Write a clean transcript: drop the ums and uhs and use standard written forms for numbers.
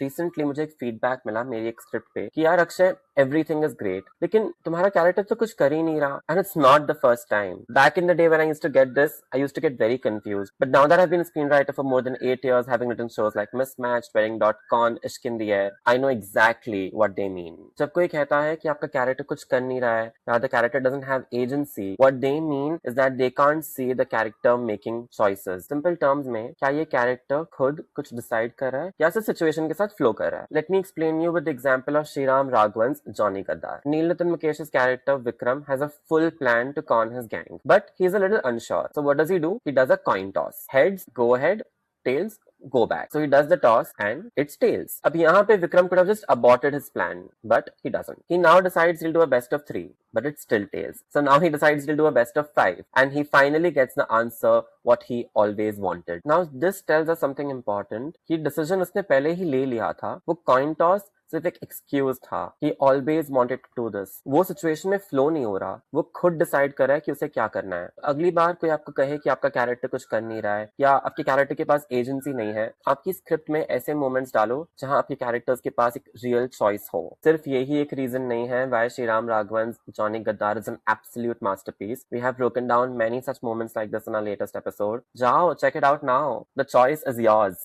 Recently मुझे एक feedback मिला मेरी एक स्क्रिप्ट पे कि यार अक्षय एवरीथिंग इज ग्रेट, लेकिन तुम्हारा कैरेक्टर तो कुछ कर ही नहीं रहा। And it's not the first time. Back in the day when I used to get this, I used to get very confused, but now that I have been a screenwriter for more than 8 years, having written shows like Mismatched, Wedding.com, Ishq in the Air, I know exactly what they mean. जब कोई कहता है कि आपका character कुछ कर नहीं रहा है, या the character doesn't have agency, what they mean is that they can't see the character making choices. Simple terms में, क्या ये कैरेक्टर खुद कुछ डिसाइड कर रहा है या सिर्फ सिचुएशन के साथ फ्लो कर रहा है? Let me explain you with the example of Sriram Raghavan's Johnny Gaddar. Neil Nitin Mukesh's character Vikram has a full plan to con his gang, but he's a little unsure. So what does he do? He does a coin toss. Heads go ahead, tails go back. So he does the toss and it's tails. अब यहाँ पे Vikram could have just aborted his plan, but he doesn't. He now decides he'll do a best of 3, but it's still tails. So now he decides he'll do a best of 5, and he finally gets the answer what he always wanted. Now this tells us something important कि decision उसने पहले ही ले लिया था। वो coin toss सिर्फ एक excuse था। He always wanted to do this. वो सिचुएशन में फ्लो नहीं हो रहा, वो खुद डिसाइड कर रहा है कि उसे क्या करना है। अगली बार कोई आपको कहे कि आपका कैरेक्टर कुछ कर नहीं रहा है या आपके कैरेक्टर के पास एजेंसी नहीं है, आपकी स्क्रिप्ट में ऐसे मोमेंट्स डालो जहां आपके कैरेक्टर्स के पास एक रियल चॉइस हो। सिर्फ यही एक रीजन नहीं है why Sriram Raghavan's Johnny Gaddar is an absolute masterpiece. We have broken down many such moments like this in our latest episode. जाओ, check it out now. The choice is yours.